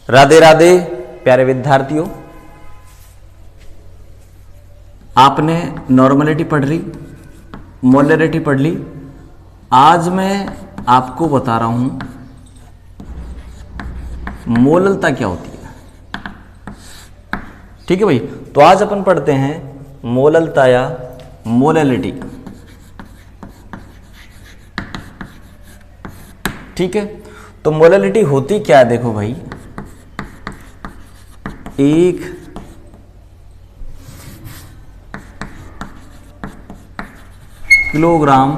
राधे राधे प्यारे विद्यार्थियों, आपने नॉर्मलिटी पढ़ ली, मोलरिटी पढ़ ली। आज मैं आपको बता रहा हूं मोललता क्या होती है। ठीक है भाई, तो आज अपन पढ़ते हैं मोललता या मोललिटी। ठीक है, तो मोललिटी होती क्या है? देखो भाई, एक किलोग्राम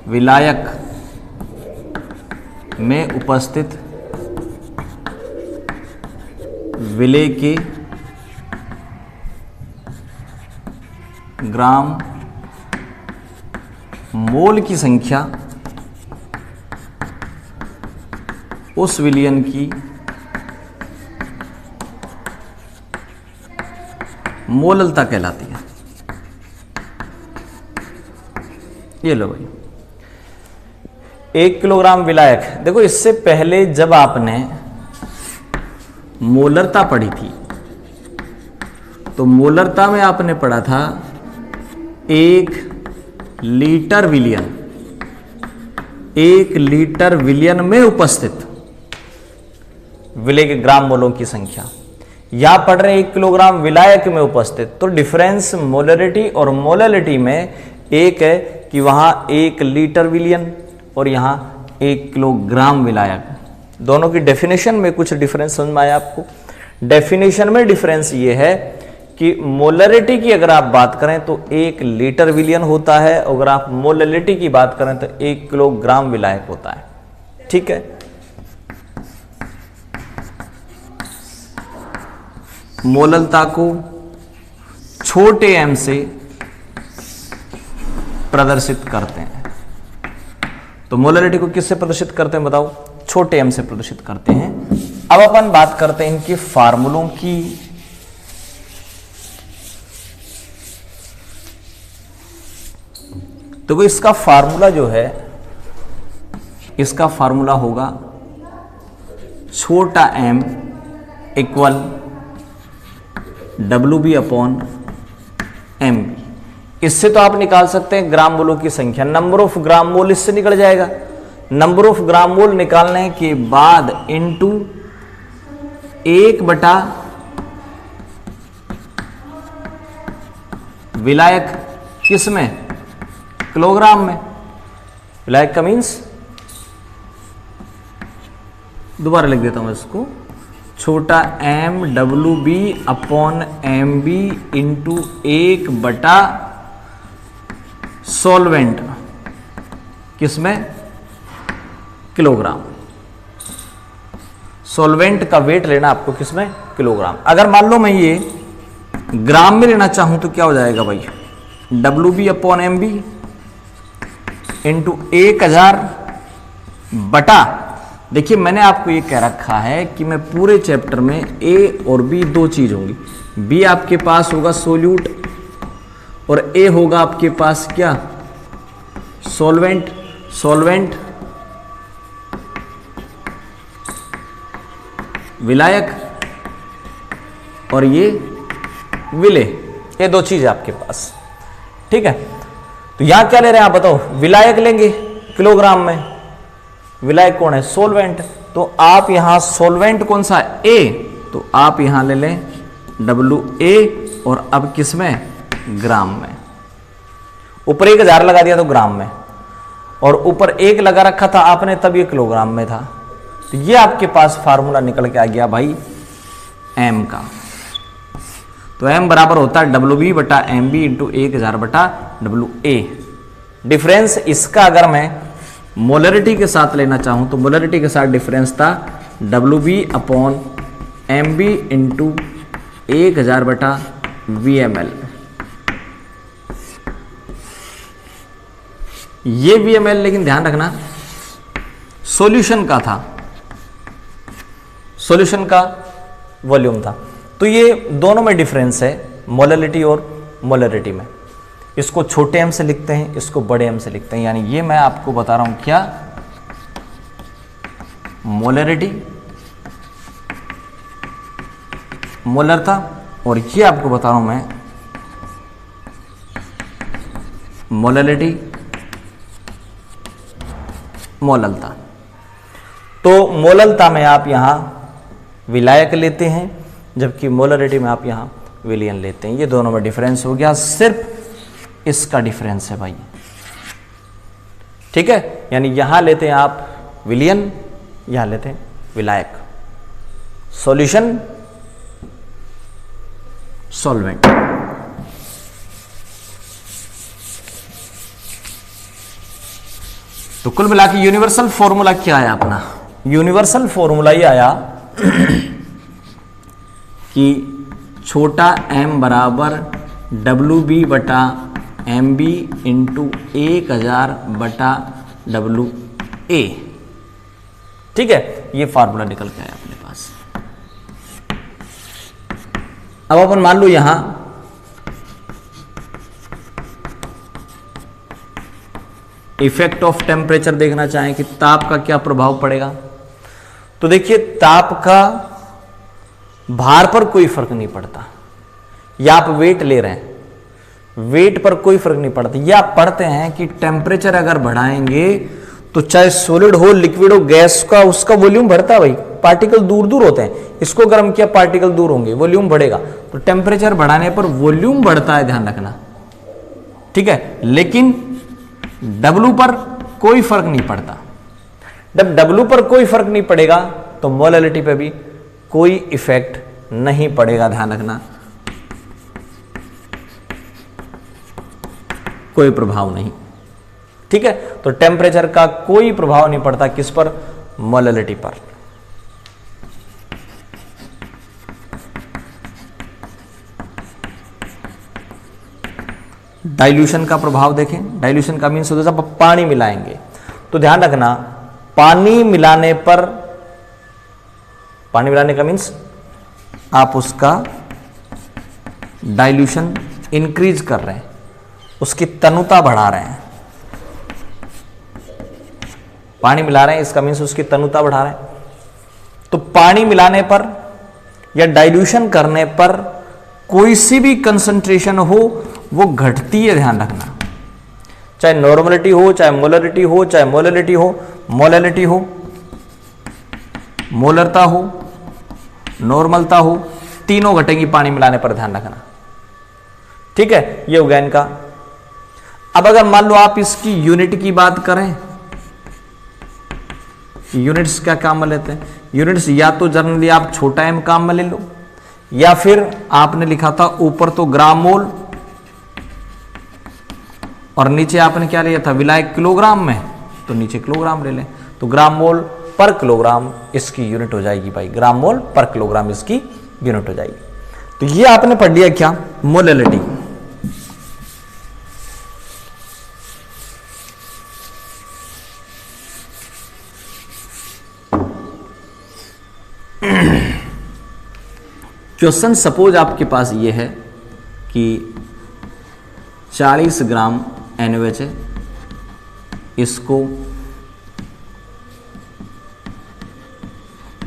विलायक में उपस्थित विलेय के ग्राम मोल की संख्या उस विलयन की मोललता कहलाती है। ये लो भाई, 1 किलोग्राम विलायक। देखो, इससे पहले जब आपने मोलरता पढ़ी थी तो मोलरता में आपने पढ़ा था 1 लीटर विलयन, 1 लीटर विलयन में उपस्थित विलेय के ग्राम मोलों की संख्या। यहां पढ़ रहे 1 किलोग्राम विलायक में उपस्थित। तो डिफरेंस मोलरिटी और मोललिटी में एक है कि वहां 1 लीटर विलयन और यहां 1 किलोग्राम विलायक। दोनों की डेफिनेशन में कुछ डिफरेंस समझ में आया आपको? डेफिनेशन में डिफरेंस ये है कि मोलरिटी की अगर आप बात करें तो 1 लीटर विलयन होता है, अगर आप मोललिटी की बात करें तो 1 किलोग्राम विलायक होता है। ठीक है, मोललता को छोटे m से प्रदर्शित करते हैं। तो मोलरिटी को किससे प्रदर्शित करते हैं बताओ? छोटे m से प्रदर्शित करते हैं। अब अपन बात करते हैं इनके फार्मूलों की। तो इसका फार्मूला जो है, इसका फार्मूला होगा छोटा m equal WB upon MB। इससे तो आप निकाल सकते हैं ग्राम मोलों की संख्या, नंबर ऑफ ग्राम मोल इससे निकल जाएगा। नंबर ऑफ ग्राम मोल निकालने के बाद इनटू 1/, विलायक किस में? किलोग्राम में। विलायक का मीन्स, दोबारा लिख देता हूं इसको, छोटा MWB upon MB into 1/, solvent किसमें? किलोग्राम। सॉल्वेंट का वेट लेना आपको किसमें? किलोग्राम। अगर मान लो मैं ये ग्राम में लेना चाहूं तो क्या हो जाएगा भाई? WB अपॉन MB इंटू 1000 बटा, देखिए मैंने आपको ये कह रखा है कि मैं पूरे चैप्टर में A और B दो चीज होंगी। B आपके पास होगा सोल्यूट और A होगा आपके पास क्या? सॉल्वेंट। सॉल्वेंट विलायक और ये विलेय, ये दो चीज है आपके पास। ठीक है, तो यहां क्या ले रहे हैं आप बताओ? विलायक लेंगे किलोग्राम में। विलायक कौन है? सॉल्वेंट। तो आप यहां सॉल्वेंट कौन सा है? A, तो आप यहां ले लें WA और अब किस में? ग्राम में। ऊपर 1000 लगा दिया तो ग्राम में, और ऊपर 1 लगा रखा था आपने तब ये किलोग्राम में था। तो ये आपके पास फार्मूला निकल के आ गया भाई M का। तो M बराबर होता है WB बटा MB इंटू 1000 बटा WA। डिफरेंस इसका अगर मैं मोलरिटी के साथ लेना चाहूं तो मोलरिटी के साथ डिफरेंस था WB अपॉन MB इंटू 1000 बटा VML। ये VML लेकिन ध्यान रखना सॉल्यूशन का था, सॉल्यूशन का वॉल्यूम था। तो ये दोनों में डिफरेंस है मोलरिटी और मोलरिटी में। इसको छोटे m से लिखते हैं, इसको बड़े m से लिखते हैं। यानी ये मैं आपको बता रहा हूं क्या? मोलरिटी, मोलरता, और ये आपको बता रहा हूं मैं मोलरिटी, मोललता। तो मोललता में आप यहां विलायक लेते हैं, जबकि मोलरिटी में आप यहां विलियन लेते हैं। ये दोनों में डिफरेंस हो गया, सिर्फ इसका डिफरेंस है भाई, ठीक है। यानी यहां लेते हैं आप विलियन, यहां लेते हैं विलायक। Solution, solvent. तो कुल मिला के यूनिवर्सल फॉर्मूला क्या आया अपना? यूनिवर्सल फॉर्मूला ये आया कि छोटा m बराबर WB बटा MB इंटू 1000 बटा WA, ठीक है। ये फार्मूला निकल के आया अपने पास। अब अपन मान लो यहां इफेक्ट ऑफ टेम्परेचर देखना चाहें कि ताप का क्या प्रभाव पड़ेगा, तो देखिए ताप का भार पर कोई फर्क नहीं पड़ता। या आप वेट ले रहे हैं, वेट पर कोई फर्क नहीं पड़ता। या आप पढ़ते हैं कि टेम्परेचर अगर बढ़ाएंगे तो चाहे सॉलिड हो, लिक्विड हो, गैस का उसका वॉल्यूम बढ़ता है भाई, पार्टिकल दूर दूर होते हैं। इसको गर्म किया, पार्टिकल दूर होंगे, वॉल्यूम बढ़ेगा। तो टेम्परेचर बढ़ाने पर वॉल्यूम बढ़ता है, ध्यान रखना, ठीक है। लेकिन W पर कोई फर्क नहीं पड़ता। जब W पर कोई फर्क नहीं पड़ेगा तो मोलैलिटी पे भी कोई इफेक्ट नहीं पड़ेगा, ध्यान रखना, कोई प्रभाव नहीं, ठीक है। तो टेम्परेचर का कोई प्रभाव नहीं पड़ता किस पर? मोलैलिटी पर। डाइल्यूशन का प्रभाव देखें। डाइल्यूशन का मीन्स होता है जब पानी मिलाएंगे, तो ध्यान रखना पानी मिलाने पर, पानी मिलाने का मीन्स आप उसका डाइल्यूशन इंक्रीज कर रहे हैं, उसकी तनुता बढ़ा रहे हैं। पानी मिला रहे हैं, इसका मीन्स उसकी तनुता बढ़ा रहे हैं। तो पानी मिलाने पर या डाइल्यूशन करने पर कोई सी भी कंसंट्रेशन हो वो घटती है, ध्यान रखना। चाहे नॉर्मलिटी हो, चाहे मोलरिटी हो, चाहे मोलैलिटी हो, मोलैलिटी हो, मोलरता हो, नॉर्मलता हो, तीनों घटेंगी पानी मिलाने पर, ध्यान रखना, ठीक है। ये हो गया इनका। अब अगर मान लो आप इसकी यूनिट की बात करें, यूनिट्स क्या काम में लेते हैं? यूनिट्स या तो जनरली आप छोटा m काम में ले लो, या फिर आपने लिखा था ऊपर तो ग्राम मोल और नीचे आपने क्या लिया था? विलायक किलोग्राम में, तो नीचे किलोग्राम ले लें। तो ग्राम मोल पर किलोग्राम इसकी यूनिट हो जाएगी भाई, ग्राम मोल पर किलोग्राम इसकी यूनिट हो जाएगी। तो ये आपने पढ़ लिया क्या? मोलैलिटी। क्वेश्चन सपोज आपके पास ये है कि 40 ग्राम NaOH है, इसको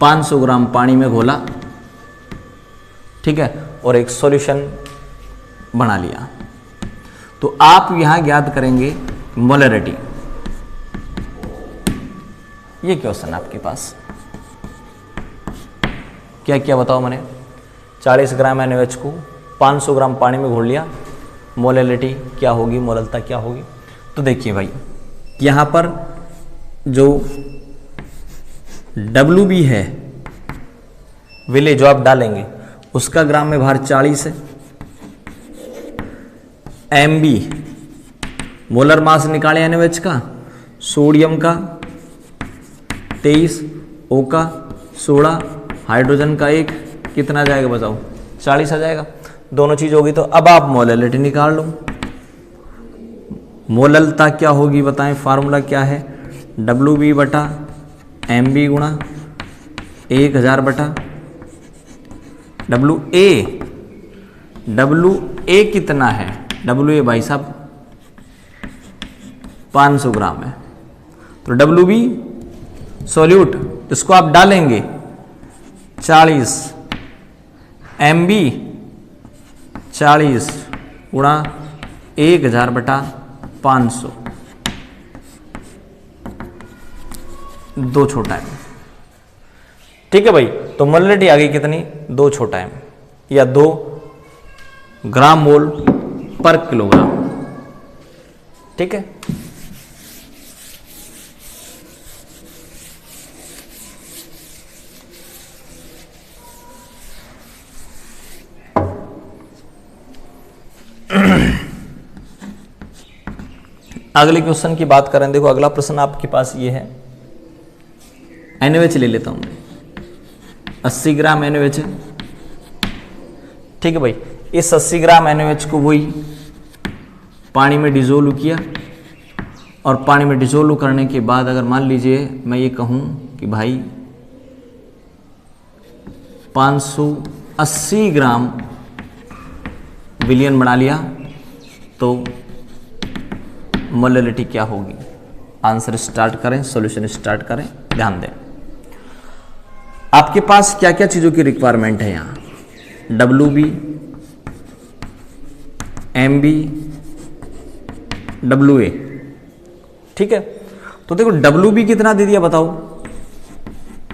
500 ग्राम पानी में घोला, ठीक है, और एक सॉल्यूशन बना लिया। तो आप यहां ज्ञात करेंगे मोलैलिटी। ये क्वेश्चन आपके पास क्या क्या बताओ मैंने? 40 ग्राम NaOH को 500 ग्राम पानी में घोल लिया, मोलैलिटी क्या होगी, मोललता क्या होगी? तो देखिए भाई, यहां पर जो WB है, विले जो आप डालेंगे उसका ग्राम में भार 40 है। MB मोलर मास निकाले NaOH का, सोडियम का 23, O का 16, हाइड्रोजन का 1, कितना जाएगा बताओ? 40 आ जाएगा। दोनों चीज होगी। तो अब आप मोलैलिटी निकाल लो। मोललता क्या होगी बताएं? फार्मूला क्या है? WB बटा MB गुणा 1000 बटा WA। WA कितना है? WA भाई साहब 500 ग्राम है। तो WB सॉल्यूट इसको आप डालेंगे 40 MB 40 गुणा 1000/500, 2 छोटा m। ठीक है भाई, तो मोलरिटी आ गई कितनी, 2 छोटा m या 2 ग्राम मोल पर किलोग्राम। ठीक है, अगले क्वेश्चन की बात करें, देखो अगला प्रश्न आपके पास ये है, NaOH ले लेता हूं मैं, 80 ग्राम NaOH है। ठीक है भाई, इस 80 ग्राम NaOH को वही पानी में डिजोल्व किया, और पानी में डिजोल्व करने के बाद अगर मान लीजिए मैं ये कहूं कि भाई 580 ग्राम विलयन बना लिया, तो मोलरिटी क्या होगी। आंसर स्टार्ट करें, सॉल्यूशन स्टार्ट करें, ध्यान दें आपके पास क्या क्या चीजों की रिक्वायरमेंट है यहां, WB, MB, WA। ठीक है, तो देखो WB कितना दे दिया बताओ,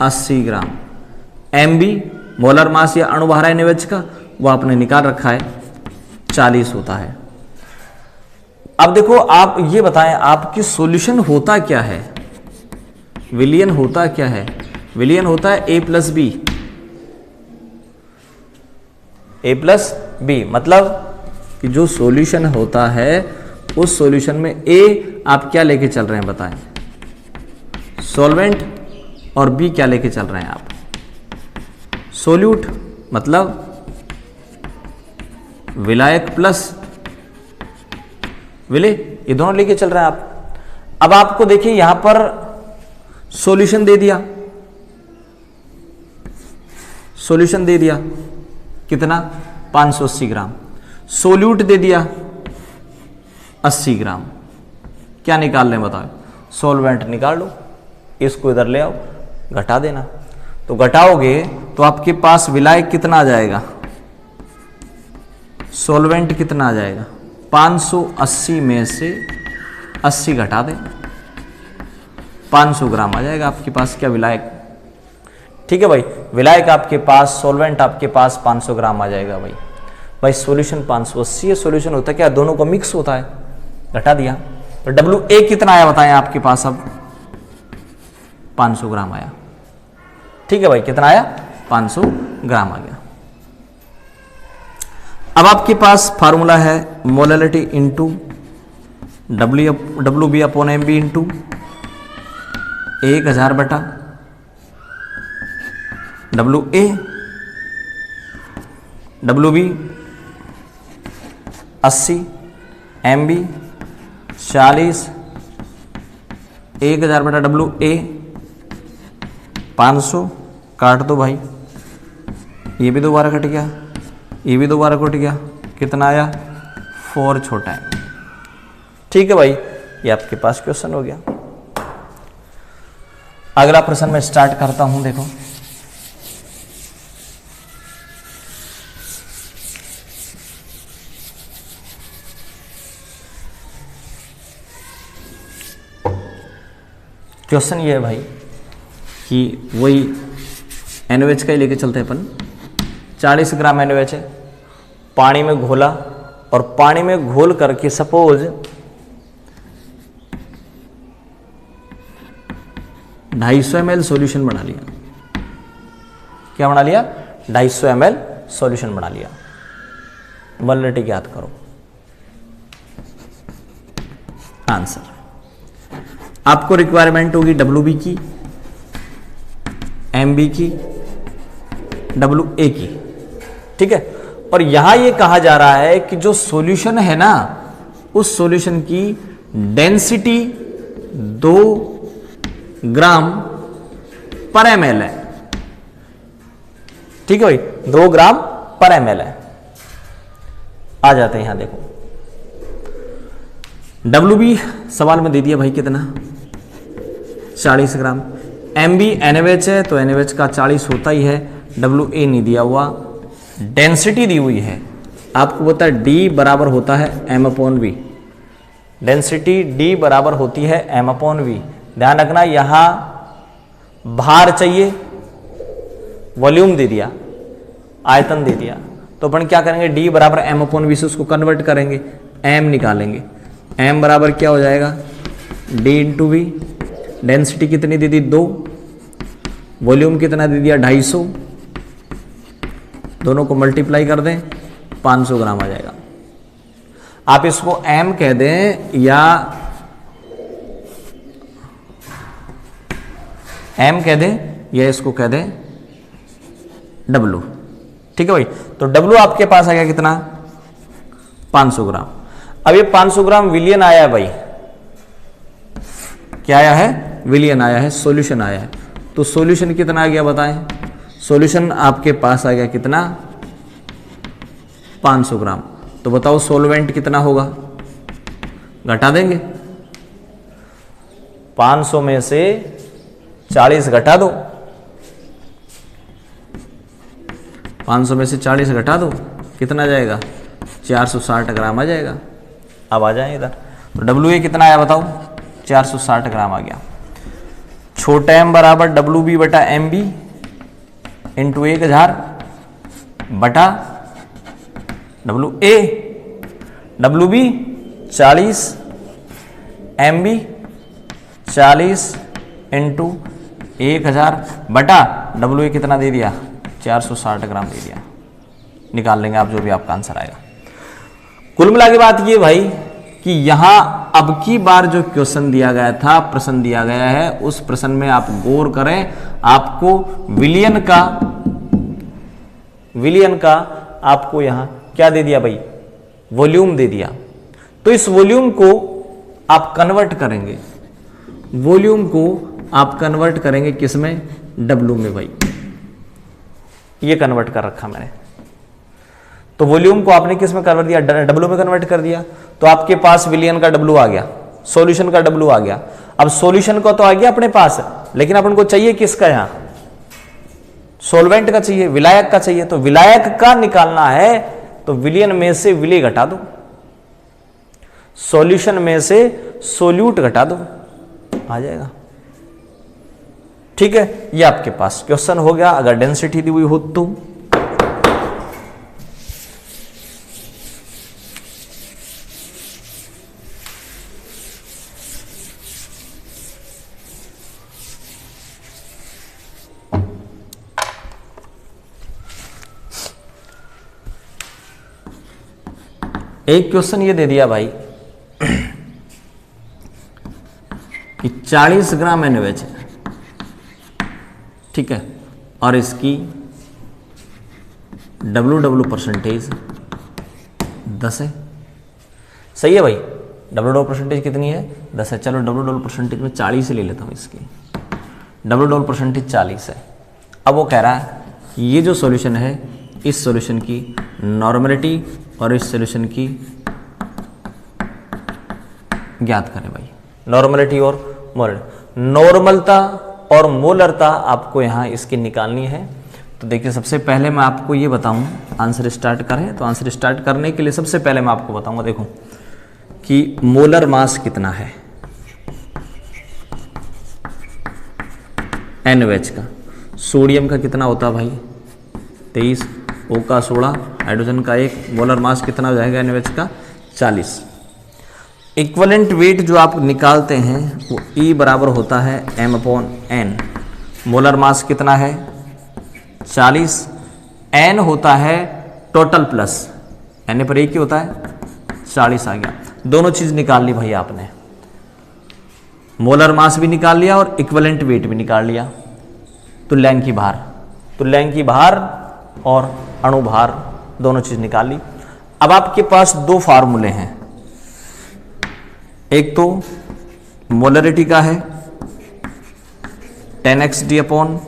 80 ग्राम। MB मोलर मास या अणुभार है NaOH का, वो आपने निकाल रखा है, 40 होता है। अब देखो आप ये बताएं, आपकी सॉल्यूशन होता क्या है, विलयन होता क्या है, विलयन होता है A+B, A+B, मतलब कि जो सॉल्यूशन होता है उस सॉल्यूशन में A आप क्या लेके चल रहे हैं बताएं, सॉल्वेंट, और B क्या लेके चल रहे हैं आप, सोल्यूट, मतलब विलायक प्लस विले, ये दोनों लेके चल रहे हैं आप। अब आपको देखिए यहां पर सॉल्यूशन दे दिया, सॉल्यूशन दे दिया कितना, 580 ग्राम, सोल्यूट दे दिया 80 ग्राम। क्या निकाल लें बताओ, सॉल्वेंट निकाल लो, इसको इधर ले आओ, घटा देना, तो घटाओगे तो आपके पास विलायक कितना आ जाएगा, सॉल्वेंट कितना आ जाएगा, 580 में से 80 घटा दें, 500 ग्राम आ जाएगा आपके पास क्या विलायक। ठीक है भाई, विलायक आपके पास, सॉल्वेंट आपके पास 500 ग्राम आ जाएगा भाई। भाई सॉल्यूशन 580 है, सॉल्यूशन होता है क्या, दोनों का मिक्स होता है, घटा दिया, तो WA कितना आया बताएं आपके पास, अब 500 ग्राम आया। ठीक है भाई, कितना आया, 500 ग्राम आ गया। अब आपके पास फार्मूला है molarity into WB upon MB into 1000 बटा WA, WB 80, MB 40, 1000 बटा WA 500, काट दो भाई, ये भी दोबारा कट गया, ये भी दोबारा कट गया, कितना आया, 4 छोटा है। ठीक है भाई, ये आपके पास क्वेश्चन हो गया। अगला प्रश्न मैं स्टार्ट करता हूं, देखो क्वेश्चन ये है भाई कि वही NaOH का ही लेके चलते हैं अपन। 40 ग्राम NaOH है, पानी में घोला, और पानी में घोल करके सपोज 250 ml सॉल्यूशन बना लिया। क्या बना लिया, 250 ml सॉल्यूशन बना लिया। मोलरिटी ज्ञात करो। आंसर आपको रिक्वायरमेंट होगी WB की, MB की, WA की। ठीक है, और यहां ये कहा जा रहा है कि जो सॉल्यूशन है ना, उस सॉल्यूशन की डेंसिटी 2 ग्राम पर ml है। ठीक है भाई, 2 ग्राम पर ml है। आ जाते हैं यहां, देखो WB सवाल में दे दिया भाई कितना, 40 ग्राम। एम बी NaOH है तो NaOH का 40 होता ही है, WA नहीं दिया हुआ, डेंसिटी दी हुई है आपको पता है D बराबर होता है m/v, डेंसिटी D बराबर होती है m/v। ध्यान रखना यहां भार चाहिए, वॉल्यूम दे दिया, आयतन दे दिया, तो अपन क्या करेंगे D बराबर m/v से उसको कन्वर्ट करेंगे, m निकालेंगे, m बराबर क्या हो जाएगा D × v, डेंसिटी कितनी दे दी 2, वॉल्यूम कितना दे दिया 250, दोनों को मल्टीप्लाई कर दें 500 ग्राम आ जाएगा। आप इसको m कह दें या m कह दें या इसको कह दें W, ठीक है भाई। तो W आपके पास आ गया कितना 500 ग्राम। अब ये 500 ग्राम विलियन आया है भाई, क्या आया है विलियन आया है, सॉल्यूशन आया है। तो सॉल्यूशन कितना आ गया बताएं, सॉल्यूशन आपके पास आ गया कितना 500 ग्राम। तो बताओ सॉल्वेंट कितना होगा, घटा देंगे 500 में से 40 घटा दो, 500 में से 40 घटा दो कितना जाएगा 460 ग्राम आ जाएगा। अब आ जाए इधर, तो WA कितना आया बताओ 460 ग्राम आ गया। छोटा m बराबर WB बटा MB इंटू 1000 बटा WA, WB 40, MB 40 इंटू 1000 बटा WA कितना दे दिया 460 ग्राम दे दिया। निकाल लेंगे आप जो भी आपका आंसर आएगा। कुल मिला के बात ये भाई कि यहां अब की बार जो क्वेश्चन दिया गया था, प्रश्न दिया गया है, उस प्रश्न में आप गौर करें, आपको विलियन का आपको यहां क्या दे दिया भाई वॉल्यूम दे दिया। तो इस वॉल्यूम को आप कन्वर्ट करेंगे, वॉल्यूम को आप कन्वर्ट करेंगे किसमें W में भाई, ये कन्वर्ट कर रखा मैंने। तो वॉल्यूम को आपने किस में कन्वर्ट दिया W में कन्वर्ट कर दिया। तो आपके पास विलियन का W आ गया, सॉल्यूशन का W आ गया। अब सॉल्यूशन का तो आ गया अपने पास, लेकिन अपन को चाहिए किसका, यहां सॉल्वेंट का चाहिए, विलायक का चाहिए। तो विलायक का निकालना है तो विलियन में से विले घटा दो, सॉल्यूशन में से सोल्यूट घटा दो, आ जाएगा। ठीक है, ये आपके पास क्वेश्चन हो गया। अगर डेंसिटी दी हुई हो तो एक क्वेश्चन ये दे दिया भाई कि 40 ग्राम NaOH है, ठीक है, और इसकी WW परसेंटेज 10 है। सही है भाई, WW परसेंटेज कितनी है 10 है। चलो WW परसेंटेज में 40 ले लेता हूं, इसकी WW परसेंटेज 40 है। अब वो कह रहा है ये जो सॉल्यूशन है, इस सॉल्यूशन की नॉर्मलिटी और इस सॉल्यूशन की ज्ञात करें भाई, नॉर्मलिटी और मोलर। नॉर्मलता और मोलरता आपको यहां इसकी निकालनी है। तो देखिए सबसे पहले मैं आपको ये बताऊं, आंसर स्टार्ट करें तो आंसर स्टार्ट करने के लिए सबसे पहले मैं आपको बताऊंगा, देखो कि मोलर मास कितना है NaOH का, सोडियम का कितना होता है भाई 23, O का 16, हाइड्रोजन का 1, मोलर मास कितना हो जाएगा NaOH का 40। इक्वलेंट वेट जो आप निकालते हैं वो E बराबर होता है m/n। मोलर मास कितना है 40, n होता है टोटल प्लस n पर एक ही होता है 40 आ गया। दोनों चीज निकाल ली भाई आपने, मोलर मास भी निकाल लिया और इक्वलेंट वेट भी निकाल लिया। तुल्यांकी भार और अणुभार दोनों चीज निकाल ली। अब आपके पास दो फार्मूले हैं, एक तो मोलरिटी का है 10xD/MB,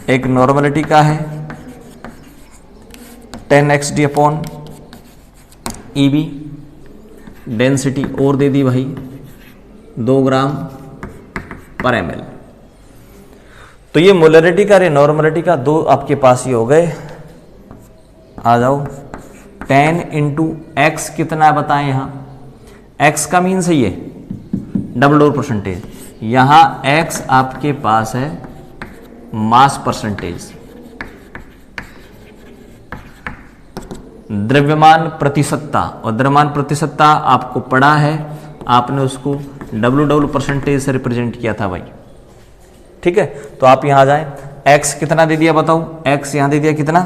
एक नॉर्मलिटी का है 10xD/EB। डेंसिटी और दे दी भाई 2 ग्राम पर ml। तो ये मोलरिटी का और नॉर्मलिटी का दो आपके पास ही हो गए। आ जाओ 10 इंटू एक्स कितना है बताएं। यहां x का मीन्स है ये डबल डोर परसेंटेज, यहां x आपके पास है मास परसेंटेज, द्रव्यमान प्रतिशतता। और द्रव्यमान प्रतिशतता आपको पढ़ा है, आपने उसको डब्ल्यू परसेंटेज से रिप्रेजेंट किया था भाई। ठीक है, तो आप यहां आ जाएं। x कितना दे दिया बताओ, x यहां दे दिया कितना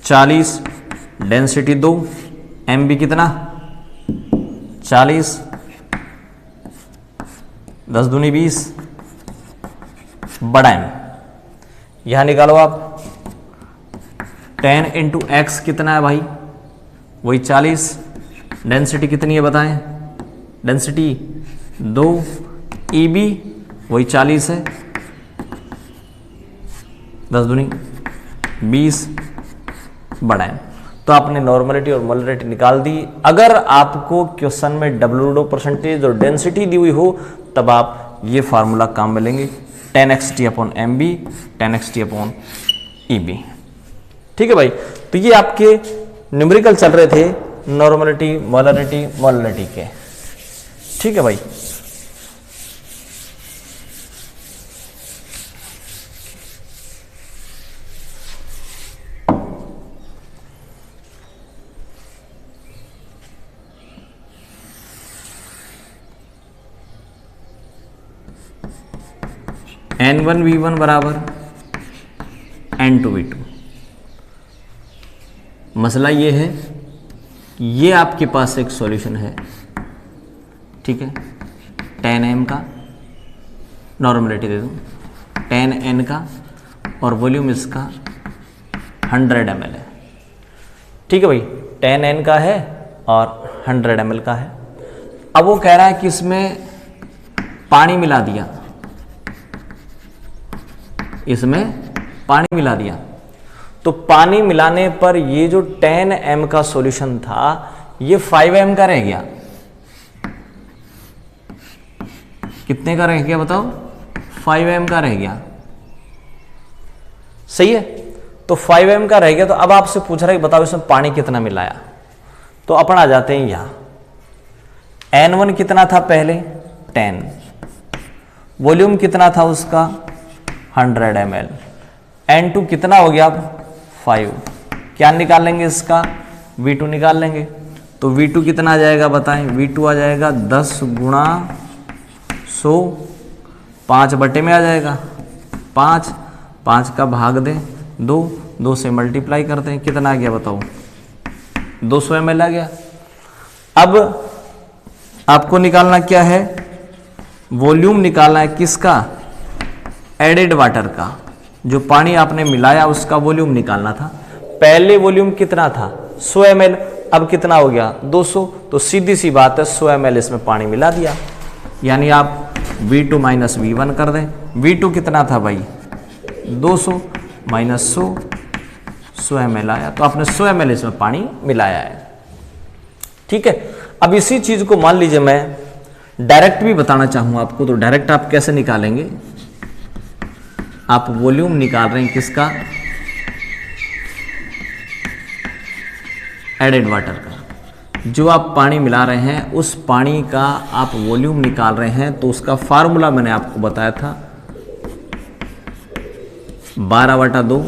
40, डेंसिटी 2, MB कितना 40, 10 दूनी 20, बड़ा M। यहां निकालो आप 10 इंटू एक्स कितना है भाई, वही 40, डेंसिटी कितनी है बताएं, डेंसिटी 2, EB वही 40 है, 10 दूनी 20, बड़ा है। तो आपने नॉर्मलिटी और मोलरिटी निकाल दी। अगर आपको क्वेश्चन में डब्ल्यू परसेंटेज और डेंसिटी दी हुई हो तब आप ये फार्मूला काम में लेंगे, 10xt/mb 10xt/EB। ठीक है भाई, तो ये आपके न्यूमेरिकल चल रहे थे नॉर्मलिटी मोलरिटी मोलरिटी के। ठीक है भाई, N1V1 बराबर N2V2। मसला ये है, ये आपके पास एक सॉल्यूशन है, ठीक है, 10m का, नॉर्मलिटी दे दूं 10n का, और वॉल्यूम इसका 100 ml है। ठीक है भाई, 10n का है और 100 ml का है। अब वो कह रहा है कि इसमें पानी मिला दिया, इसमें पानी मिला दिया, तो पानी मिलाने पर ये जो 10m का सॉल्यूशन था ये 5m का रह गया। कितने का रह गया बताओ, 5m का रह गया। सही है, तो 5m का रह गया। तो अब आपसे पूछ रहा है बताओ इसमें पानी कितना मिलाया, तो अपन आ जाते हैं यहां। N1 कितना था पहले 10, वॉल्यूम कितना था उसका 100 ml, N2 कितना हो गया अब 5। क्या निकाल लेंगे इसका, V2 निकाल लेंगे। तो V2 कितना आ जाएगा बताएं, V2 आ जाएगा 10 गुणा 100, 5 बटे में आ जाएगा 5, 5 का भाग दें 2, 2 से मल्टीप्लाई करते हैं, कितना आ गया बताओ 200 ml आ गया। अब आपको निकालना क्या है, वॉल्यूम निकालना है किसका, एडेड वाटर का, जो पानी आपने मिलाया उसका वॉल्यूम निकालना था। पहले वॉल्यूम कितना था 100 ml, अब कितना हो गया 200, तो सीधी सी बात है 100 ml इसमें पानी मिला दिया। यानी आप V2 माइनस V1 कर दें, V2 कितना था भाई 200 माइनस 100, 100 ml आया, तो आपने 100 ml इसमें पानी मिलाया है। ठीक है, अब इसी चीज को मान लीजिए मैं डायरेक्ट भी बताना चाहूँ आपको, तो डायरेक्ट आप कैसे निकालेंगे, आप वॉल्यूम निकाल रहे हैं किसका, एडेड वाटर का, जो आप पानी मिला रहे हैं उस पानी का आप वॉल्यूम निकाल रहे हैं। तो उसका फार्मूला मैंने आपको बताया था 12/2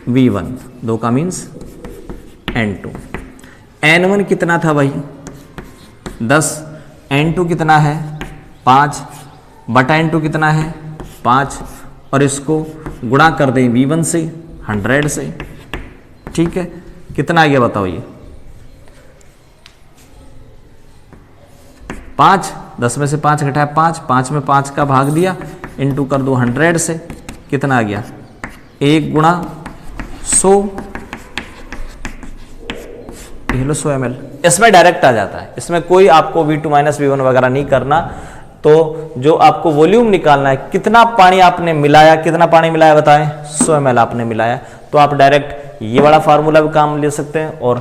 V1, 2 का मीन्स N2। N1 कितना था भाई 10, N2 कितना है 5 बटा N2 कितना है 5, और इसको गुणा कर दें V1 से 100 से। ठीक है, कितना आ गया बताओ ये 5, 10 में से 5 घटाया 5, 5 में 5 का भाग दिया, इंटू कर दो 100 से, कितना आ गया 1 गुणा 100, 100 ml। इसमें डायरेक्ट आ जाता है, इसमें कोई आपको V2 माइनस V1 वगैरह नहीं करना। तो जो आपको वॉल्यूम निकालना है, कितना पानी आपने मिलाया, कितना पानी मिलाया बताएं 100 ml आपने मिलाया, तो आप डायरेक्ट ये वाला फार्मूला भी काम ले सकते हैं और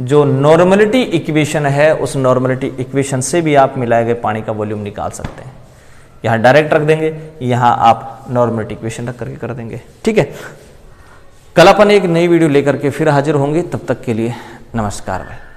जो नॉर्मलिटी इक्वेशन है उस नॉर्मलिटी इक्वेशन से भी आप मिलाए गए पानी का वॉल्यूम निकाल सकते हैं। यहां डायरेक्ट रख देंगे, यहां आप नॉर्मलिटी इक्वेशन रख करके कर देंगे। ठीक है, कल अपन एक नई वीडियो लेकर के फिर हाजिर होंगे, तब तक के लिए नमस्कार भाई।